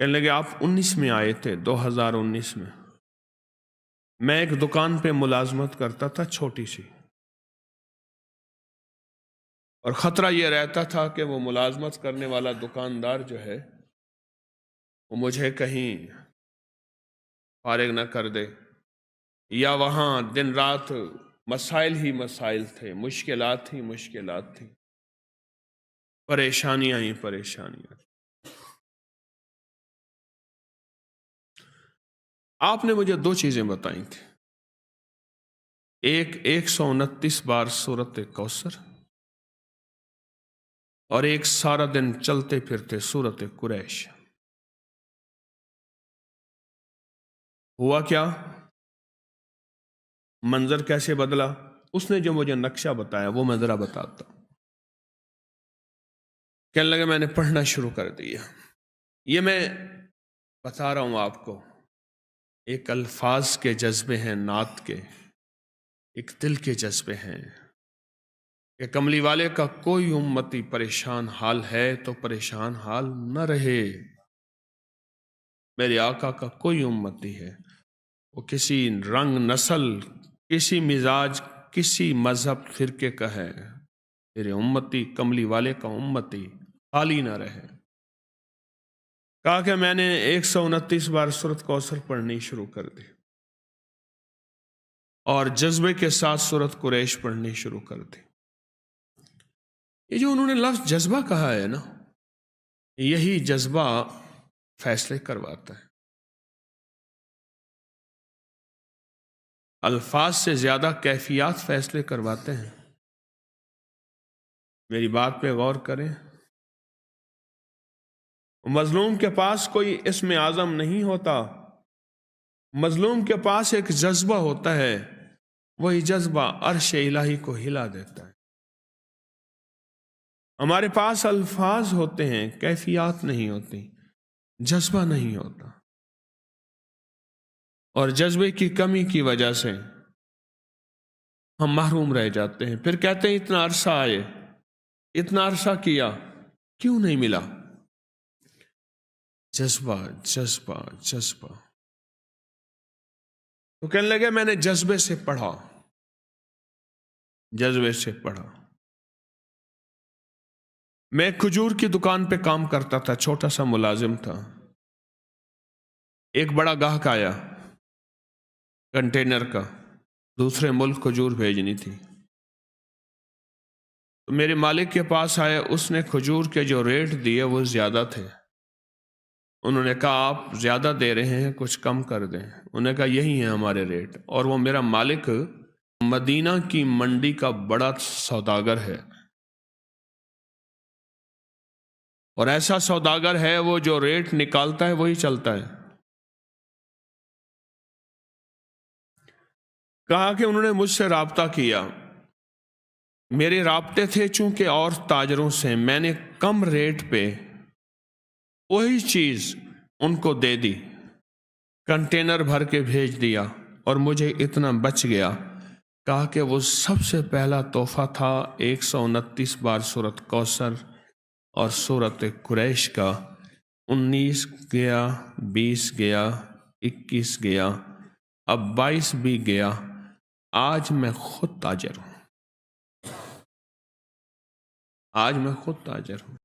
کہنے لگے آپ 19 میں آئے تھے، 2019 میں ایک دکان پہ ملازمت کرتا تھا چھوٹی سی، اور خطرہ یہ رہتا تھا کہ وہ ملازمت کرنے والا دکاندار جو ہے وہ مجھے کہیں فارغ نہ کر دے، یا وہاں دن رات مسائل ہی مسائل تھے، مشکلات ہی مشکلات تھیں، پریشانیاں ہی پریشانیاں۔ آپ نے مجھے دو چیزیں بتائی تھیں، ایک 129 بار سورت کوثر، اور ایک سارا دن چلتے پھرتے سورت قریش۔ ہوا کیا؟ منظر کیسے بدلا؟ اس نے جو مجھے نقشہ بتایا وہ میں ذرا بتاتا ہوں۔ کہنے لگے میں نے پڑھنا شروع کر دیا۔ یہ میں بتا رہا ہوں آپ کو، ایک الفاظ کے جذبے ہیں، نعت کے، ایک دل کے جذبے ہیں کہ کملی والے کا کوئی امتی پریشان حال ہے تو پریشان حال نہ رہے۔ میرے آقا کا کوئی امتی ہے، وہ کسی رنگ، نسل، کسی مزاج، کسی مذہب، فرقے کا ہے، میرے امتی، کملی والے کا امتی خالی نہ رہے۔ کہا کہ میں نے 129 بار سورت کوثر پڑھنی شروع کر دی، اور جذبے کے ساتھ سورت قریش پڑھنی شروع کر دی۔ یہ جو انہوں نے لفظ جذبہ کہا ہے نا، یہی جذبہ فیصلے کرواتا ہے۔ الفاظ سے زیادہ کیفیات فیصلے کرواتے ہیں۔ میری بات پہ غور کریں، مظلوم کے پاس کوئی اسم اعظم نہیں ہوتا، مظلوم کے پاس ایک جذبہ ہوتا ہے، وہی جذبہ عرش الہی کو ہلا دیتا ہے۔ ہمارے پاس الفاظ ہوتے ہیں، کیفیات نہیں ہوتی، جذبہ نہیں ہوتا، اور جذبے کی کمی کی وجہ سے ہم محروم رہ جاتے ہیں۔ پھر کہتے ہیں اتنا عرصہ آئے، اتنا عرصہ کیا، کیوں نہیں ملا؟ جذبہ جذبہ جذبہ۔ تو کہنے لگے میں نے جذبے سے پڑھا، جذبے سے پڑھا۔ میں کھجور کی دکان پہ کام کرتا تھا، چھوٹا سا ملازم تھا۔ ایک بڑا گاہک آیا کنٹینر کا، دوسرے ملک کھجور بھیجنی تھی، تو میرے مالک کے پاس آئے، اس نے کھجور کے جو ریٹ دیے وہ زیادہ تھے۔ انہوں نے کہا آپ زیادہ دے رہے ہیں، کچھ کم کر دیں۔ انہوں نے کہا یہی ہیں ہمارے ریٹ، اور وہ میرا مالک مدینہ کی منڈی کا بڑا سوداگر ہے، اور ایسا سوداگر ہے وہ جو ریٹ نکالتا ہے وہی چلتا ہے۔ کہا کہ انہوں نے مجھ سے رابطہ کیا، میرے رابطے تھے چونکہ اور تاجروں سے، میں نے کم ریٹ پہ وہی چیز ان کو دے دی، کنٹینر بھر کے بھیج دیا، اور مجھے اتنا بچ گیا۔ کہا کہ وہ سب سے پہلا تحفہ تھا 129 بار سورت کوثر اور سورت قریش کا۔ 19 گیا، 20 گیا، 21 گیا، اب 22 بھی گیا۔ آج میں خود تاجر ہوں، آج میں خود تاجر ہوں۔